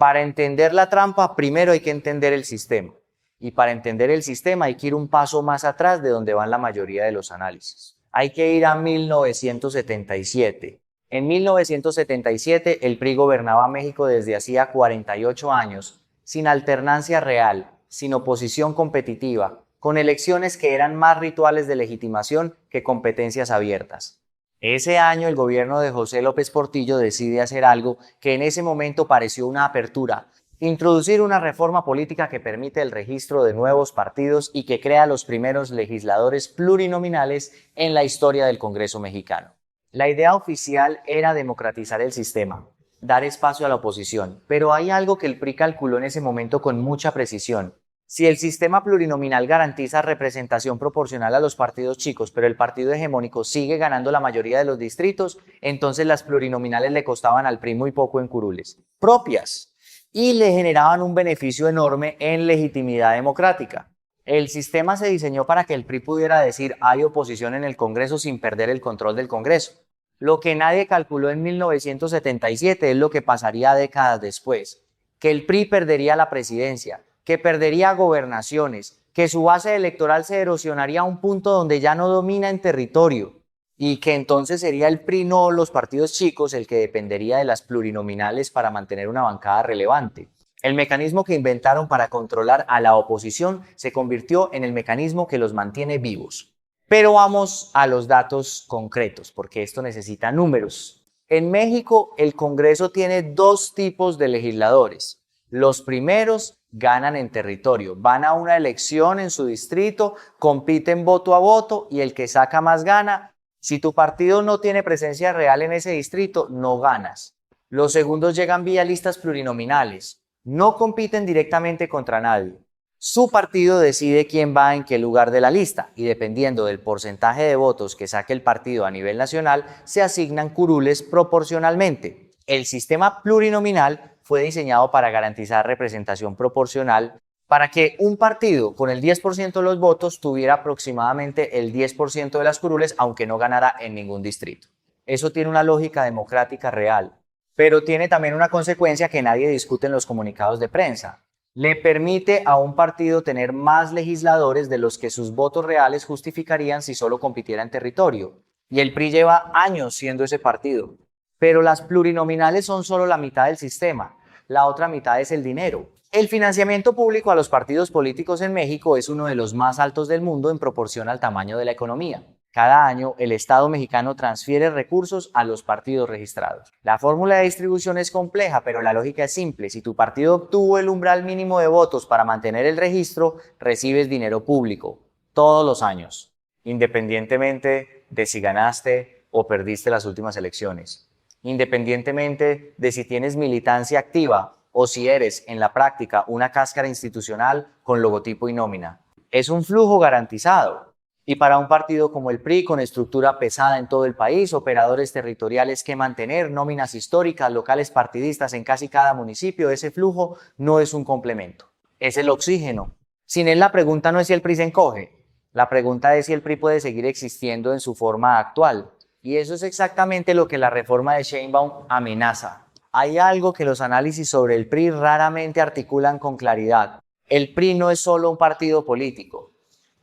Para entender la trampa, primero hay que entender el sistema. Y para entender el sistema hay que ir un paso más atrás de donde van la mayoría de los análisis. Hay que ir a 1977. En 1977 el PRI gobernaba México desde hacía 48 años, sin alternancia real, sin oposición competitiva, con elecciones que eran más rituales de legitimación que competencias abiertas. Ese año el gobierno de José López Portillo decide hacer algo que en ese momento pareció una apertura: introducir una reforma política que permite el registro de nuevos partidos y que crea los primeros legisladores plurinominales en la historia del Congreso mexicano. La idea oficial era democratizar el sistema, dar espacio a la oposición, pero hay algo que el PRI calculó en ese momento con mucha precisión. Si el sistema plurinominal garantiza representación proporcional a los partidos chicos, pero el partido hegemónico sigue ganando la mayoría de los distritos, entonces las plurinominales le costaban al PRI muy poco en curules propias y le generaban un beneficio enorme en legitimidad democrática. El sistema se diseñó para que el PRI pudiera decir hay oposición en el Congreso sin perder el control del Congreso. Lo que nadie calculó en 1977 es lo que pasaría décadas después: que el PRI perdería la presidencia, que perdería gobernaciones, que su base electoral se erosionaría a un punto donde ya no domina en territorio y que entonces sería el PRI, no los partidos chicos, el que dependería de las plurinominales para mantener una bancada relevante. El mecanismo que inventaron para controlar a la oposición se convirtió en el mecanismo que los mantiene vivos. Pero vamos a los datos concretos, porque esto necesita números. En México, el Congreso tiene dos tipos de legisladores. Los primeros ganan en territorio, van a una elección en su distrito, compiten voto a voto y el que saca más gana. Si tu partido no tiene presencia real en ese distrito, no ganas. Los segundos llegan vía listas plurinominales, no compiten directamente contra nadie. Su partido decide quién va en qué lugar de la lista y dependiendo del porcentaje de votos que saque el partido a nivel nacional, se asignan curules proporcionalmente. El sistema plurinominal fue diseñado para garantizar representación proporcional, para que un partido con el 10% de los votos tuviera aproximadamente el 10% de las curules, aunque no ganara en ningún distrito. Eso tiene una lógica democrática real, pero tiene también una consecuencia que nadie discute en los comunicados de prensa. Le permite a un partido tener más legisladores de los que sus votos reales justificarían si solo compitiera en territorio. Y el PRI lleva años siendo ese partido. Pero las plurinominales son solo la mitad del sistema, la otra mitad es el dinero. El financiamiento público a los partidos políticos en México es uno de los más altos del mundo en proporción al tamaño de la economía. Cada año, el Estado mexicano transfiere recursos a los partidos registrados. La fórmula de distribución es compleja, pero la lógica es simple. Si tu partido obtuvo el umbral mínimo de votos para mantener el registro, recibes dinero público todos los años, independientemente de si ganaste o perdiste las últimas elecciones, independientemente de si tienes militancia activa o si eres, en la práctica, una cáscara institucional con logotipo y nómina. Es un flujo garantizado. Y para un partido como el PRI, con estructura pesada en todo el país, operadores territoriales que mantener, nóminas históricas, locales partidistas en casi cada municipio, ese flujo no es un complemento, es el oxígeno. Sin él, la pregunta no es si el PRI se encoge, la pregunta es si el PRI puede seguir existiendo en su forma actual. Y eso es exactamente lo que la reforma de Sheinbaum amenaza. Hay algo que los análisis sobre el PRI raramente articulan con claridad. El PRI no es solo un partido político.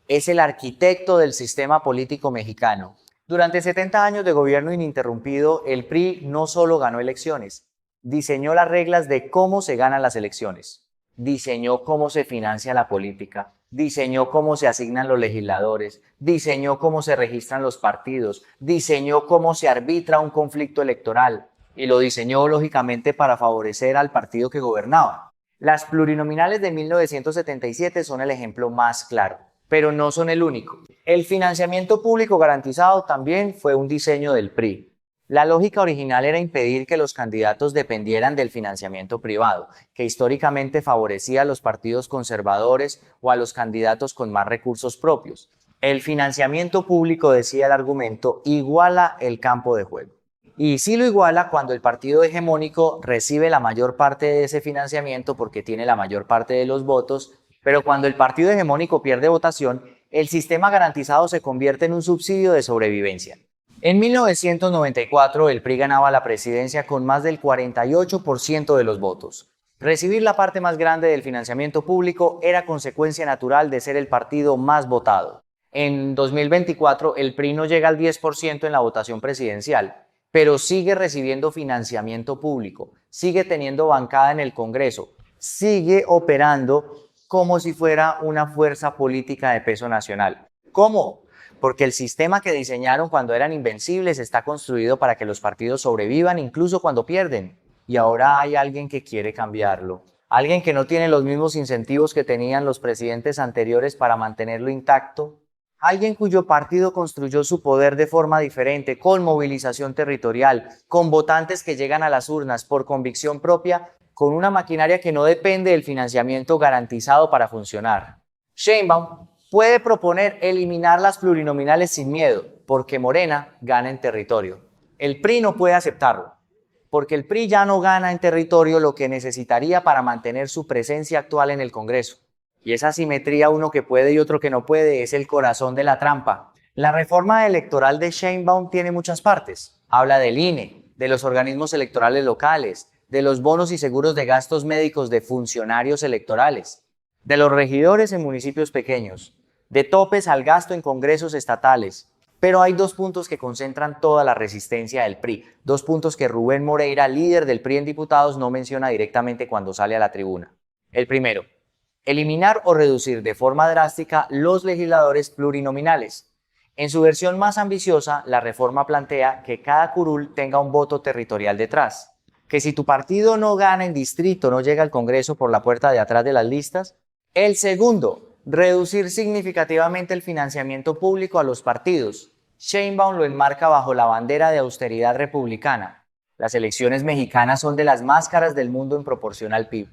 Es el arquitecto del sistema político mexicano. Durante 70 años de gobierno ininterrumpido, el PRI no solo ganó elecciones, diseñó las reglas de cómo se ganan las elecciones, diseñó cómo se financia la política, diseñó cómo se asignan los legisladores, diseñó cómo se registran los partidos, diseñó cómo se arbitra un conflicto electoral y lo diseñó lógicamente para favorecer al partido que gobernaba. Las plurinominales de 1977 son el ejemplo más claro. Pero no son el único. El financiamiento público garantizado también fue un diseño del PRI. La lógica original era impedir que los candidatos dependieran del financiamiento privado, que históricamente favorecía a los partidos conservadores o a los candidatos con más recursos propios. El financiamiento público, decía el argumento, iguala el campo de juego. Y sí lo iguala cuando el partido hegemónico recibe la mayor parte de ese financiamiento porque tiene la mayor parte de los votos. Pero cuando el partido hegemónico pierde votación, el sistema garantizado se convierte en un subsidio de sobrevivencia. En 1994, el PRI ganaba la presidencia con más del 48% de los votos. Recibir la parte más grande del financiamiento público era consecuencia natural de ser el partido más votado. En 2024 el PRI no llega al 10% en la votación presidencial, pero sigue recibiendo financiamiento público, sigue teniendo bancada en el Congreso, sigue operando como si fuera una fuerza política de peso nacional. ¿Cómo? Porque el sistema que diseñaron cuando eran invencibles está construido para que los partidos sobrevivan incluso cuando pierden. Y ahora hay alguien que quiere cambiarlo. Alguien que no tiene los mismos incentivos que tenían los presidentes anteriores para mantenerlo intacto. Alguien cuyo partido construyó su poder de forma diferente, con movilización territorial, con votantes que llegan a las urnas por convicción propia, con una maquinaria que no depende del financiamiento garantizado para funcionar. Sheinbaum puede proponer eliminar las plurinominales sin miedo, porque Morena gana en territorio. El PRI no puede aceptarlo, porque el PRI ya no gana en territorio lo que necesitaría para mantener su presencia actual en el Congreso. Y esa asimetría, uno que puede y otro que no puede, es el corazón de la trampa. La reforma electoral de Sheinbaum tiene muchas partes. Habla del INE, de los organismos electorales locales, de los bonos y seguros de gastos médicos de funcionarios electorales, de los regidores en municipios pequeños, de topes al gasto en congresos estatales. Pero hay dos puntos que concentran toda la resistencia del PRI, dos puntos que Rubén Moreira, líder del PRI en diputados, no menciona directamente cuando sale a la tribuna. El primero, eliminar o reducir de forma drástica los legisladores plurinominales. En su versión más ambiciosa, la reforma plantea que cada curul tenga un voto territorial detrás, que si tu partido no gana en distrito, no llega al Congreso por la puerta de atrás de las listas. El segundo, reducir significativamente el financiamiento público a los partidos. Sheinbaum lo enmarca bajo la bandera de austeridad republicana. Las elecciones mexicanas son de las más caras del mundo en proporción al PIB.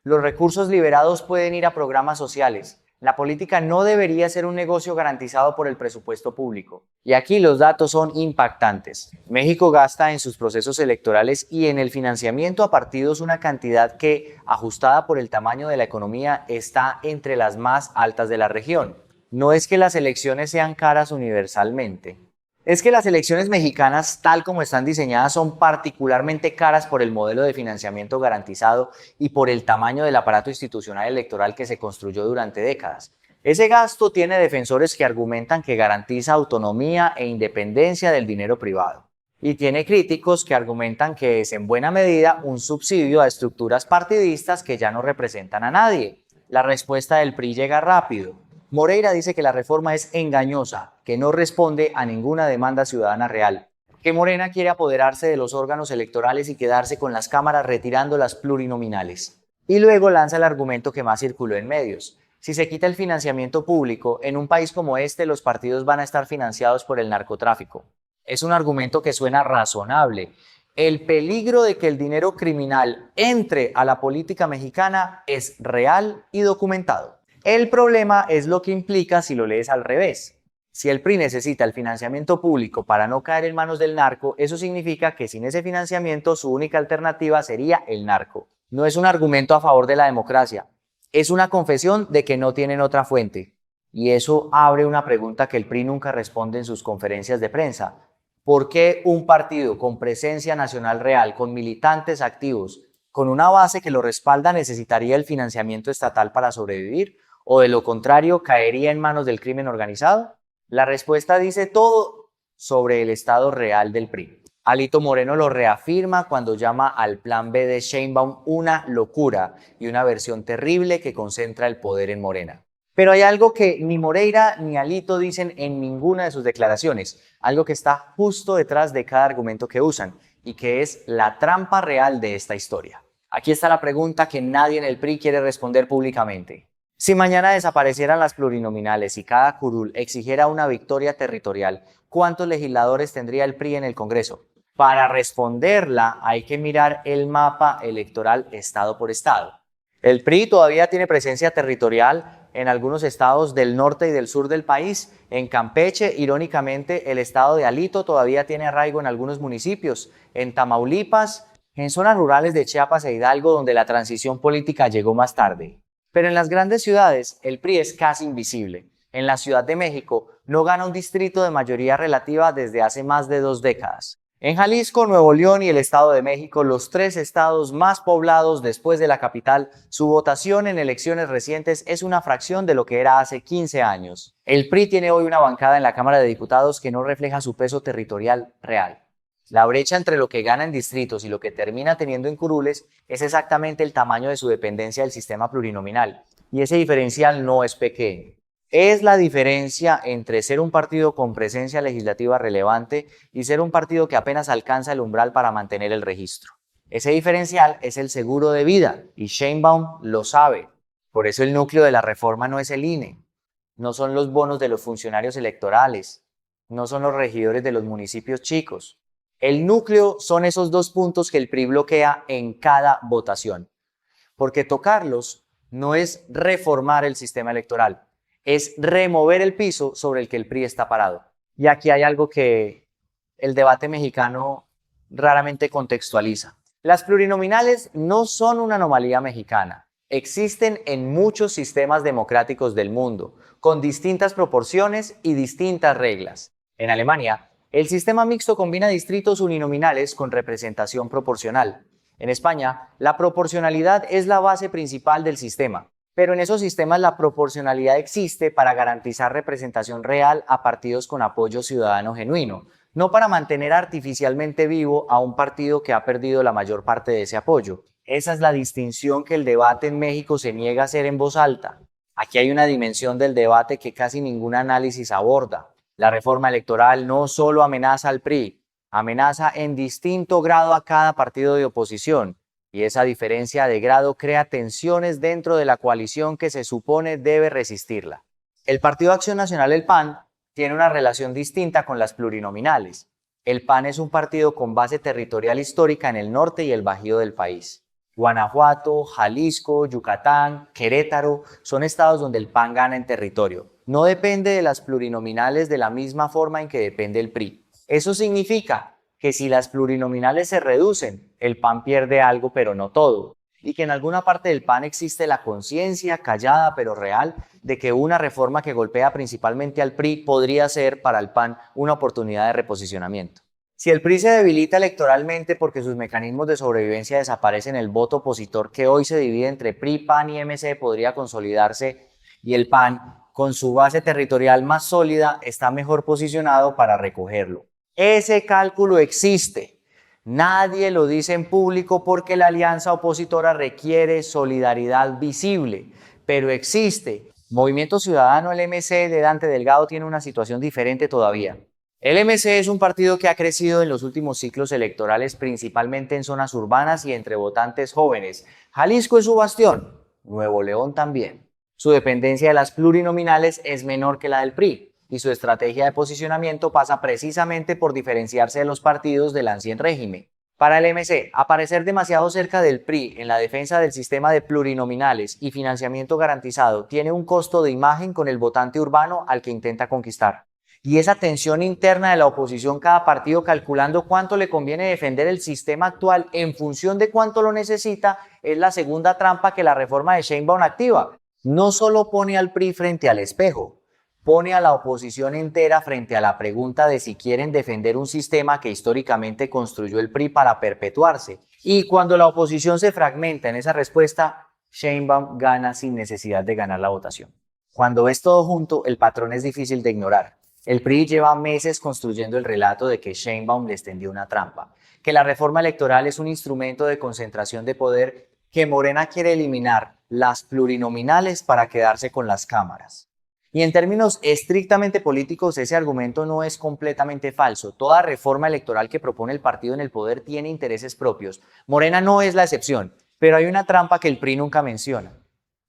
Los recursos liberados pueden ir a programas sociales. La política no debería ser un negocio garantizado por el presupuesto público. Y aquí los datos son impactantes. México gasta en sus procesos electorales y en el financiamiento a partidos una cantidad que, ajustada por el tamaño de la economía, está entre las más altas de la región. No es que las elecciones sean caras universalmente. Es que las elecciones mexicanas, tal como están diseñadas, son particularmente caras por el modelo de financiamiento garantizado y por el tamaño del aparato institucional electoral que se construyó durante décadas. Ese gasto tiene defensores que argumentan que garantiza autonomía e independencia del dinero privado. Y tiene críticos que argumentan que es en buena medida un subsidio a estructuras partidistas que ya no representan a nadie. La respuesta del PRI llega rápido. Moreira dice que la reforma es engañosa, que no responde a ninguna demanda ciudadana real, que Morena quiere apoderarse de los órganos electorales y quedarse con las cámaras retirando las plurinominales. Y luego lanza el argumento que más circuló en medios. Si se quita el financiamiento público, en un país como este los partidos van a estar financiados por el narcotráfico. Es un argumento que suena razonable. El peligro de que el dinero criminal entre a la política mexicana es real y documentado. El problema es lo que implica si lo lees al revés. Si el PRI necesita el financiamiento público para no caer en manos del narco, eso significa que sin ese financiamiento su única alternativa sería el narco. No es un argumento a favor de la democracia, es una confesión de que no tienen otra fuente. Y eso abre una pregunta que el PRI nunca responde en sus conferencias de prensa. ¿Por qué un partido con presencia nacional real, con militantes activos, con una base que lo respalda, necesitaría el financiamiento estatal para sobrevivir? ¿O de lo contrario caería en manos del crimen organizado? La respuesta dice todo sobre el estado real del PRI. Alito Moreno lo reafirma cuando llama al plan B de Sheinbaum una locura y una versión terrible que concentra el poder en Morena. Pero hay algo que ni Moreira ni Alito dicen en ninguna de sus declaraciones, algo que está justo detrás de cada argumento que usan y que es la trampa real de esta historia. Aquí está la pregunta que nadie en el PRI quiere responder públicamente. Si mañana desaparecieran las plurinominales y cada curul exigiera una victoria territorial, ¿cuántos legisladores tendría el PRI en el Congreso? Para responderla hay que mirar el mapa electoral estado por estado. El PRI todavía tiene presencia territorial en algunos estados del norte y del sur del país. En Campeche, irónicamente, el estado de Alito todavía tiene arraigo en algunos municipios. En Tamaulipas, en zonas rurales de Chiapas e Hidalgo, donde la transición política llegó más tarde. Pero en las grandes ciudades, el PRI es casi invisible. En la Ciudad de México, no gana un distrito de mayoría relativa desde hace más de 2 décadas. En Jalisco, Nuevo León y el Estado de México, los tres estados más poblados después de la capital, su votación en elecciones recientes es una fracción de lo que era hace 15 años. El PRI tiene hoy una bancada en la Cámara de Diputados que no refleja su peso territorial real. La brecha entre lo que gana en distritos y lo que termina teniendo en curules es exactamente el tamaño de su dependencia del sistema plurinominal, y ese diferencial no es pequeño. Es la diferencia entre ser un partido con presencia legislativa relevante y ser un partido que apenas alcanza el umbral para mantener el registro. Ese diferencial es el seguro de vida y Sheinbaum lo sabe. Por eso el núcleo de la reforma no es el INE, no son los bonos de los funcionarios electorales, no son los regidores de los municipios chicos. El núcleo son esos dos puntos que el PRI bloquea en cada votación, porque tocarlos no es reformar el sistema electoral, es remover el piso sobre el que el PRI está parado. Y aquí hay algo que el debate mexicano raramente contextualiza. Las plurinominales no son una anomalía mexicana. Existen en muchos sistemas democráticos del mundo, con distintas proporciones y distintas reglas. En Alemania, el sistema mixto combina distritos uninominales con representación proporcional. En España, la proporcionalidad es la base principal del sistema. Pero en esos sistemas la proporcionalidad existe para garantizar representación real a partidos con apoyo ciudadano genuino, no para mantener artificialmente vivo a un partido que ha perdido la mayor parte de ese apoyo. Esa es la distinción que el debate en México se niega a hacer en voz alta. Aquí hay una dimensión del debate que casi ningún análisis aborda. La reforma electoral no solo amenaza al PRI, amenaza en distinto grado a cada partido de oposición. Y esa diferencia de grado crea tensiones dentro de la coalición que se supone debe resistirla. El Partido Acción Nacional, el PAN, tiene una relación distinta con las plurinominales. El PAN es un partido con base territorial histórica en el norte y el bajío del país. Guanajuato, Jalisco, Yucatán, Querétaro son estados donde el PAN gana en territorio. No depende de las plurinominales de la misma forma en que depende el PRI. Eso significa que si las plurinominales se reducen, el PAN pierde algo pero no todo, y que en alguna parte del PAN existe la conciencia callada pero real de que una reforma que golpea principalmente al PRI podría ser para el PAN una oportunidad de reposicionamiento. Si el PRI se debilita electoralmente porque sus mecanismos de sobrevivencia desaparecen, el voto opositor que hoy se divide entre PRI, PAN y MC podría consolidarse y el PAN, con su base territorial más sólida, está mejor posicionado para recogerlo. Ese cálculo existe. Nadie lo dice en público porque la alianza opositora requiere solidaridad visible, pero existe. Movimiento Ciudadano, el MC de Dante Delgado, tiene una situación diferente todavía. El MC es un partido que ha crecido en los últimos ciclos electorales, principalmente en zonas urbanas y entre votantes jóvenes. Jalisco es su bastión, Nuevo León también. Su dependencia de las plurinominales es menor que la del PRI. Y su estrategia de posicionamiento pasa precisamente por diferenciarse de los partidos del ancien régimen. Para el MC, aparecer demasiado cerca del PRI en la defensa del sistema de plurinominales y financiamiento garantizado tiene un costo de imagen con el votante urbano al que intenta conquistar. Y esa tensión interna de la oposición, cada partido calculando cuánto le conviene defender el sistema actual en función de cuánto lo necesita, es la segunda trampa que la reforma de Sheinbaum activa. No solo pone al PRI frente al espejo, pone a la oposición entera frente a la pregunta de si quieren defender un sistema que históricamente construyó el PRI para perpetuarse. Y cuando la oposición se fragmenta en esa respuesta, Sheinbaum gana sin necesidad de ganar la votación. Cuando ves todo junto, el patrón es difícil de ignorar. El PRI lleva meses construyendo el relato de que Sheinbaum les tendió una trampa, que la reforma electoral es un instrumento de concentración de poder, que Morena quiere eliminar las plurinominales para quedarse con las cámaras. Y en términos estrictamente políticos, ese argumento no es completamente falso. Toda reforma electoral que propone el partido en el poder tiene intereses propios. Morena no es la excepción, pero hay una trampa que el PRI nunca menciona,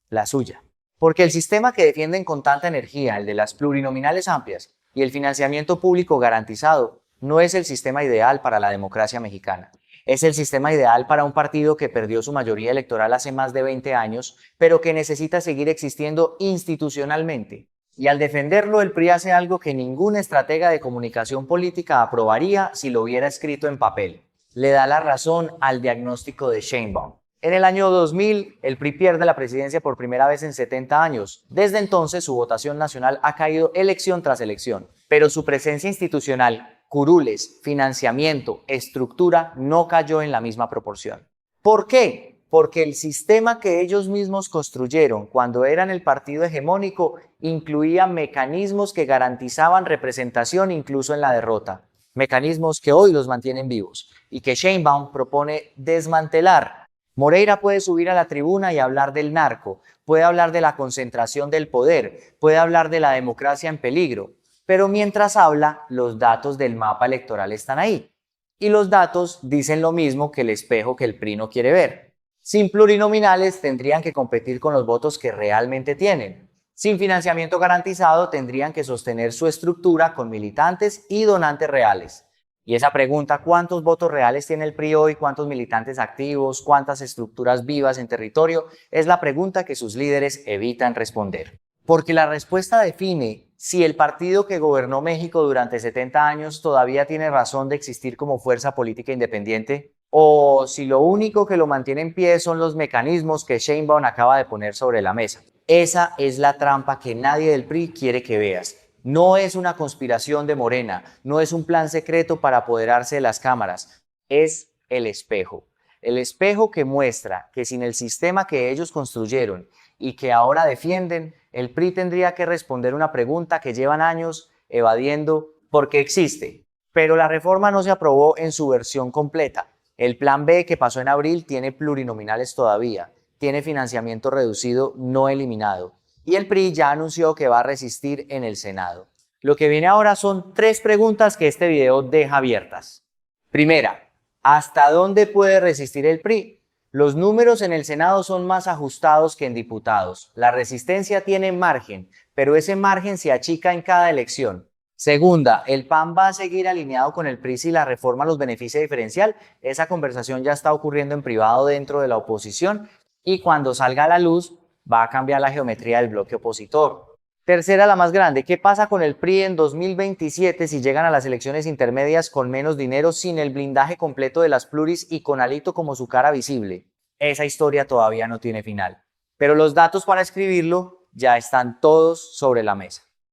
la suya. Porque el sistema que defienden con tanta energía, el de las plurinominales amplias y el financiamiento público garantizado, no es el sistema ideal para la democracia mexicana. Es el sistema ideal para un partido que perdió su mayoría electoral hace más de 20 años, pero que necesita seguir existiendo institucionalmente. Y al defenderlo, el PRI hace algo que ningún estratega de comunicación política aprobaría si lo hubiera escrito en papel. Le da la razón al diagnóstico de Sheinbaum. En el año 2000, el PRI pierde la presidencia por primera vez en 70 años. Desde entonces, su votación nacional ha caído elección tras elección, pero su presencia institucional curules, financiamiento, estructura no cayó en la misma proporción. ¿Por qué? Porque el sistema que ellos mismos construyeron cuando eran el partido hegemónico incluía mecanismos que garantizaban representación incluso en la derrota. Mecanismos que hoy los mantienen vivos y que Sheinbaum propone desmantelar. Moreira puede subir a la tribuna y hablar del narco, puede hablar de la concentración del poder, puede hablar de la democracia en peligro, pero mientras habla, los datos del mapa electoral están ahí. Y los datos dicen lo mismo que el espejo que el PRI no quiere ver. Sin plurinominales tendrían que competir con los votos que realmente tienen. Sin financiamiento garantizado tendrían que sostener su estructura con militantes y donantes reales. Y esa pregunta, ¿cuántos votos reales tiene el PRI hoy? ¿Cuántos militantes activos? ¿Cuántas estructuras vivas en territorio? Es la pregunta que sus líderes evitan responder. Porque la respuesta define si el partido que gobernó México durante 70 años todavía tiene razón de existir como fuerza política independiente, o si lo único que lo mantiene en pie son los mecanismos que Sheinbaum acaba de poner sobre la mesa. Esa es la trampa que nadie del PRI quiere que veas. No es una conspiración de Morena, no es un plan secreto para apoderarse de las cámaras, es el espejo. El espejo que muestra que sin el sistema que ellos construyeron y que ahora defienden, el PRI tendría que responder una pregunta que llevan años evadiendo porque existe. Pero la reforma no se aprobó en su versión completa. El plan B que pasó en abril tiene plurinominales todavía, tiene financiamiento reducido no eliminado. Y el PRI ya anunció que va a resistir en el Senado. Lo que viene ahora son 3 preguntas que este video deja abiertas. Primera, ¿hasta dónde puede resistir el PRI? Los números en el Senado son más ajustados que en diputados. La resistencia tiene margen, pero ese margen se achica en cada elección. Segunda, ¿el PAN va a seguir alineado con el PRI si la reforma los beneficia diferencial? Esa conversación ya está ocurriendo en privado dentro de la oposición y cuando salga a la luz va a cambiar la geometría del bloque opositor. Tercera, la más grande, ¿qué pasa con el PRI en 2027 si llegan a las elecciones intermedias con menos dinero, sin el blindaje completo de las pluris y con Alito como su cara visible? Esa historia todavía no tiene final, pero los datos para escribirlo ya están todos sobre la mesa.